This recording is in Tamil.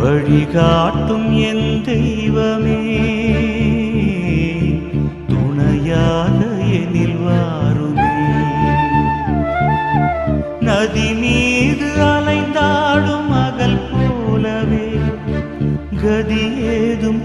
வழிகாட்டும் என் தெய்வமே, துணையாக எனில் வாருமே. நதி மீது அலைந்தாடும் மகள் போலவே கதி ஏதும்